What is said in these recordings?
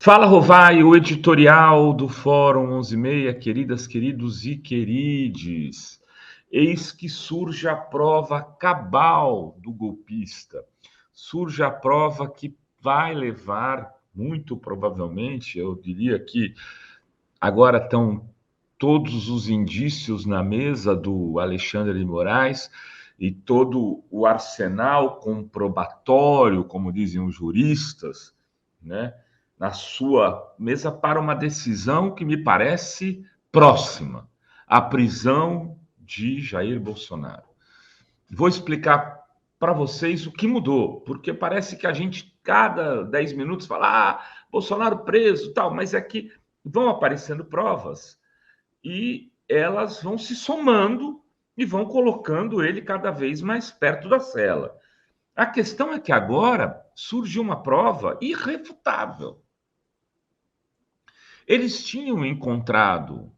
Fala, Rovai, o editorial do Fórum 11:30, queridas, queridos e querides. Eis que surge a prova cabal do golpista. Surge a prova que vai levar, muito provavelmente, eu diria que agora estão todos os indícios na mesa do Alexandre de Moraes e todo o arsenal comprobatório, como dizem os juristas, né, na sua mesa para uma decisão que me parece próxima, a prisão de Jair Bolsonaro. Vou explicar para vocês o que mudou, porque parece que a gente, cada 10 minutos, fala, Bolsonaro preso, tal, mas é que vão aparecendo provas e elas vão se somando e vão colocando ele cada vez mais perto da cela. A questão é que agora surgiu uma prova irrefutável. Eles tinham encontrado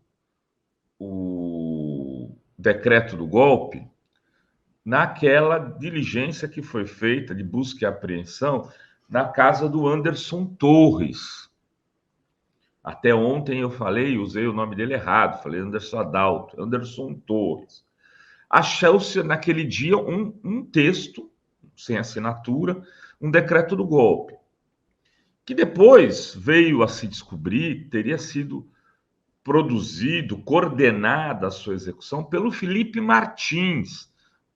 o decreto do golpe naquela diligência que foi feita de busca e apreensão na casa do Anderson Torres. Até ontem eu usei o nome dele errado, falei Anderson Adalto, Anderson Torres. Achou-se naquele dia um texto, sem assinatura, um decreto do golpe, que depois veio a se descobrir, teria sido produzido, coordenada a sua execução pelo Felipe Martins,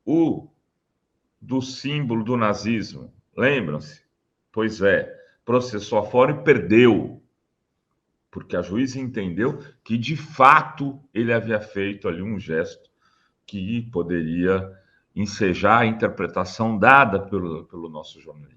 o do símbolo do nazismo. Lembram-se? Pois é, processou afora e perdeu, porque a juíza entendeu que, de fato, ele havia feito ali um gesto que poderia ensejar a interpretação dada pelo nosso jornalismo.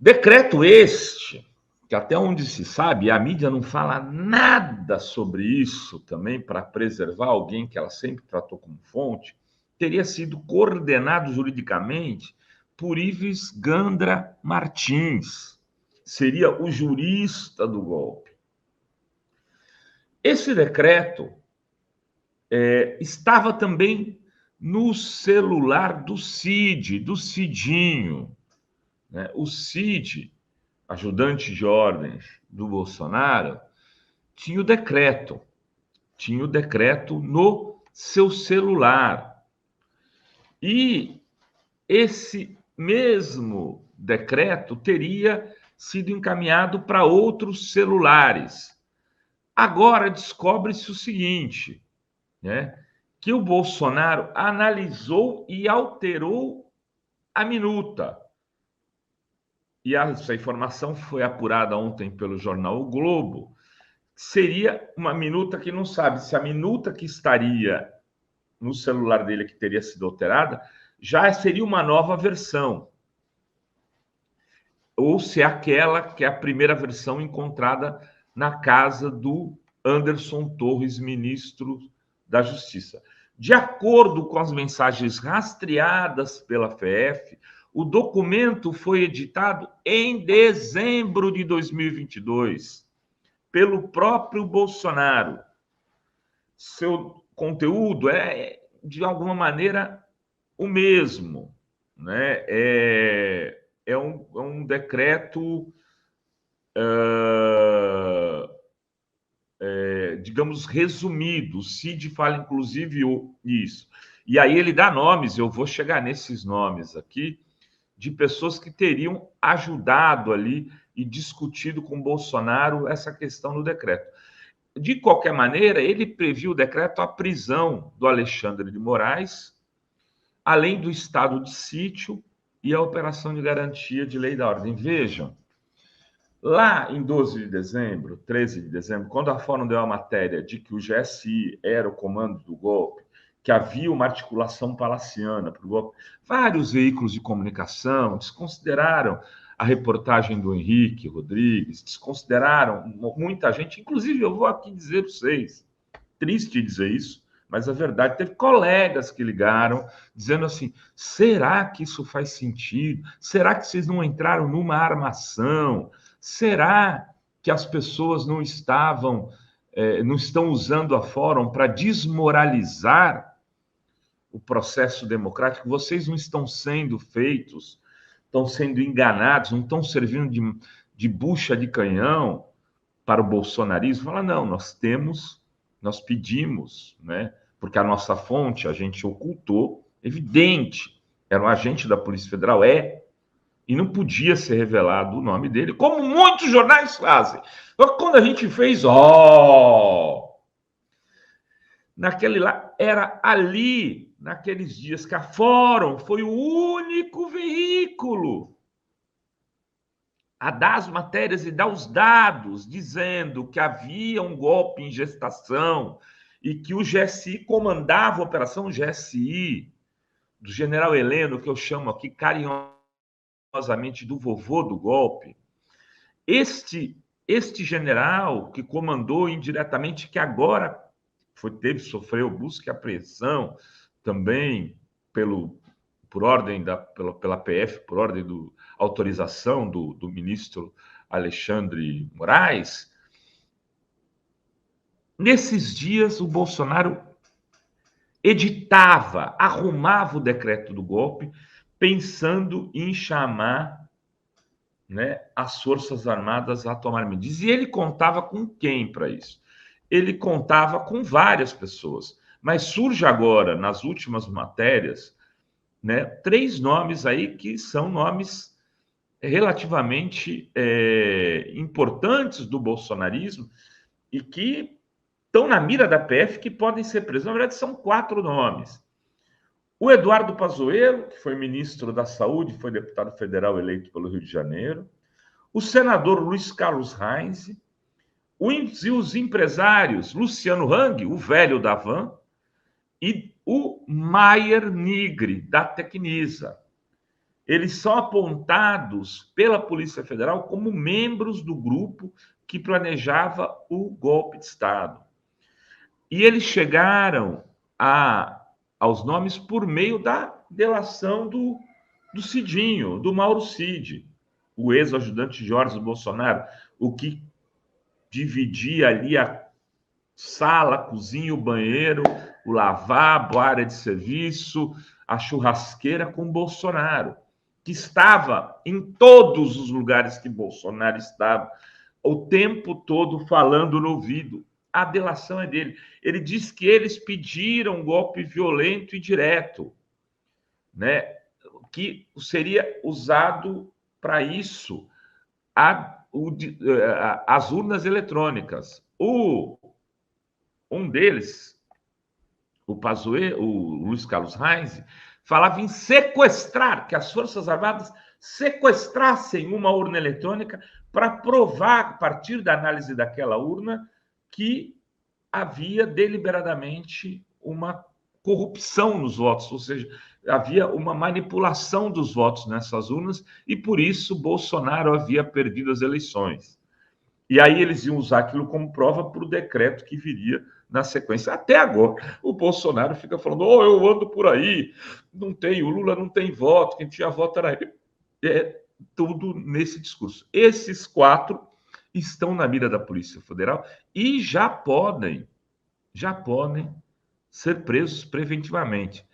Decreto este, que até onde se sabe, a mídia não fala nada sobre isso também para preservar alguém que ela sempre tratou como fonte, teria sido coordenado juridicamente por Ives Gandra Martins, seria o jurista do golpe. Esse decreto estava também no celular do Cid, do Cidinho, né? O Cid, ajudante de ordens do Bolsonaro, tinha o decreto no seu celular. E esse mesmo decreto teria sido encaminhado para outros celulares. Agora descobre-se o seguinte, né, que o Bolsonaro analisou e alterou a minuta. E essa informação foi apurada ontem pelo jornal O Globo. Seria uma minuta que não sabe se a minuta que estaria no celular dele, que teria sido alterada, já seria uma nova versão. Ou se é aquela que é a primeira versão encontrada na casa do Anderson Torres, ministro da Justiça. De acordo com as mensagens rastreadas pela FF, o documento foi editado em dezembro de 2022 pelo próprio Bolsonaro. Seu conteúdo é, de alguma maneira, o mesmo, né? É um decreto, digamos, resumido. O Cid fala, inclusive, isso. E aí ele dá nomes, eu vou chegar nesses nomes aqui, de pessoas que teriam ajudado ali e discutido com Bolsonaro essa questão do decreto. De qualquer maneira, ele previu o decreto a prisão do Alexandre de Moraes, além do estado de sítio e a operação de garantia de lei e da ordem. Vejam, lá em 12 de dezembro, 13 de dezembro, quando a Fórum deu a matéria de que o GSI era o comando do golpe, que havia uma articulação palaciana para o golpe, vários veículos de comunicação desconsideraram a reportagem do Henrique Rodrigues, desconsideraram muita gente, inclusive eu vou aqui dizer para vocês, triste dizer isso, mas a verdade, teve colegas que ligaram dizendo assim, será que isso faz sentido? Será que vocês não entraram numa armação? Será que as pessoas não estão usando a Fórum para desmoralizar o processo democrático? Vocês não estão sendo feitos, estão sendo enganados, não estão servindo de bucha de canhão para o bolsonarismo. Fala, não, nós pedimos, né? Porque a nossa fonte a gente ocultou, evidente, era um agente da Polícia Federal, e não podia ser revelado o nome dele, como muitos jornais fazem. Então, quando a gente fez, naquele lá, era ali, naqueles dias que a Fórum foi o único veículo a dar as matérias e dar os dados, dizendo que havia um golpe em gestação e que o GSI comandava a operação GSI, do general Heleno, que eu chamo aqui carinhosamente do vovô do golpe. Este general que comandou indiretamente, que agora sofreu busca e apreensão também por ordem pela PF, por ordem autorização do ministro Alexandre Moraes. Nesses dias, o Bolsonaro editava, arrumava o decreto do golpe, pensando em chamar, né, as Forças Armadas a tomar medidas. E ele contava com quem para isso? Ele contava com várias pessoas. Mas surge agora, nas últimas matérias, né, 3 nomes aí que são nomes relativamente importantes do bolsonarismo e que estão na mira da PF, que podem ser presos. Na verdade, são 4 nomes. O Eduardo Pazuello, que foi ministro da Saúde, foi deputado federal eleito pelo Rio de Janeiro. O senador Luiz Carlos Reis. E os empresários Luciano Hang, o velho da Van, e o Maier Nigri, da Tecnisa. Eles são apontados pela Polícia Federal como membros do grupo que planejava o golpe de Estado. E eles chegaram aos nomes por meio da delação do Cidinho, do Mauro Cid, o ex-ajudante de Jorge Bolsonaro, o que dividia ali a sala, a cozinha, o banheiro, o lavabo, a área de serviço, a churrasqueira com Bolsonaro, que estava em todos os lugares que Bolsonaro estava, o tempo todo falando no ouvido. A delação é dele. Ele diz que eles pediram um golpe violento e direto, né? Que seria usado para isso as urnas eletrônicas. Um deles, o Pazuello, o Luiz Carlos Reis, falava em sequestrar, que as Forças Armadas sequestrassem uma urna eletrônica para provar, a partir da análise daquela urna, que havia deliberadamente uma corrupção nos votos, ou seja, havia uma manipulação dos votos nessas urnas e, por isso, Bolsonaro havia perdido as eleições. E aí eles iam usar aquilo como prova para o decreto que viria na sequência. Até agora, o Bolsonaro fica falando, eu ando por aí, o Lula não tem voto, quem tinha voto era ele. É tudo nesse discurso. Esses 4 estão na mira da Polícia Federal e já podem ser presos preventivamente.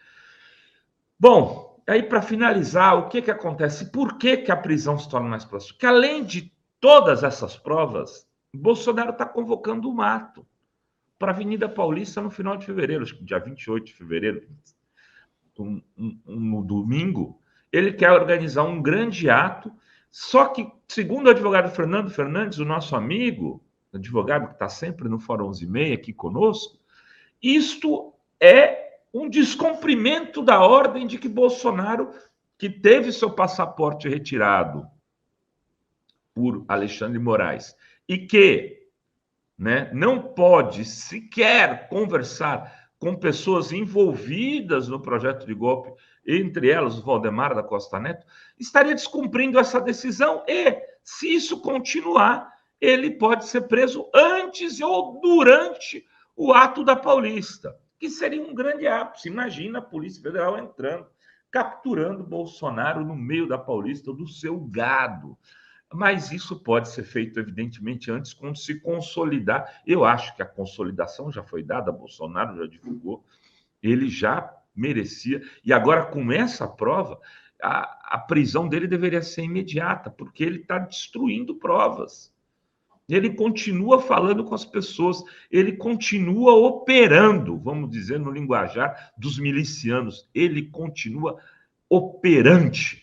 Bom, aí para finalizar, o que acontece? Por que a prisão se torna mais próxima? Porque além de todas essas provas, Bolsonaro está convocando um ato para a Avenida Paulista no final de fevereiro, acho que dia 28 de fevereiro, no domingo. Ele quer organizar um grande ato, só que, segundo o advogado Fernando Fernandes, o nosso amigo, advogado que está sempre no Fórum 11h30 aqui conosco, isto é um descumprimento da ordem de que Bolsonaro, que teve seu passaporte retirado por Alexandre Moraes e que, né, não pode sequer conversar com pessoas envolvidas no projeto de golpe, entre elas o Valdemar da Costa Neto, estaria descumprindo essa decisão e, se isso continuar, ele pode ser preso antes ou durante o ato da Paulista, que seria um grande ápice. Imagina a Polícia Federal entrando, capturando Bolsonaro no meio da Paulista, do seu gado. Mas isso pode ser feito, evidentemente, antes, quando se consolidar. Eu acho que a consolidação já foi dada, Bolsonaro já divulgou, ele já merecia. E agora, com essa prova, a prisão dele deveria ser imediata, porque ele está destruindo provas. Ele continua falando com as pessoas, ele continua operando, vamos dizer no linguajar dos milicianos, ele continua operante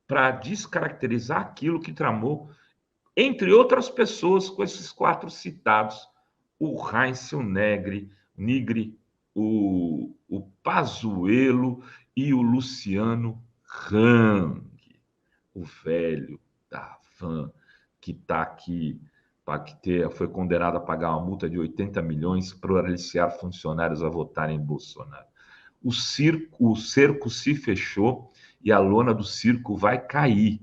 para descaracterizar aquilo que tramou, entre outras pessoas, com esses 4 citados, o Heinz Nigri, o Pazuello e o Luciano Hang, o velho da van, que está aqui, foi condenado a pagar uma multa de 80 milhões para aliciar funcionários a votarem em Bolsonaro. O cerco se fechou e a lona do circo vai cair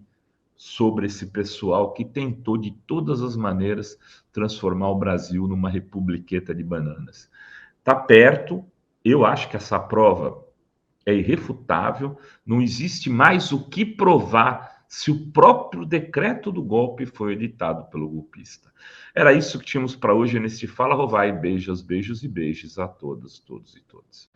sobre esse pessoal que tentou de todas as maneiras transformar o Brasil numa republiqueta de bananas. Está perto, eu acho que essa prova é irrefutável, não existe mais o que provar se o próprio decreto do golpe foi editado pelo golpista. Era isso que tínhamos para hoje neste Fala Rovai. Beijos, beijos e beijos a todas, todos e todas.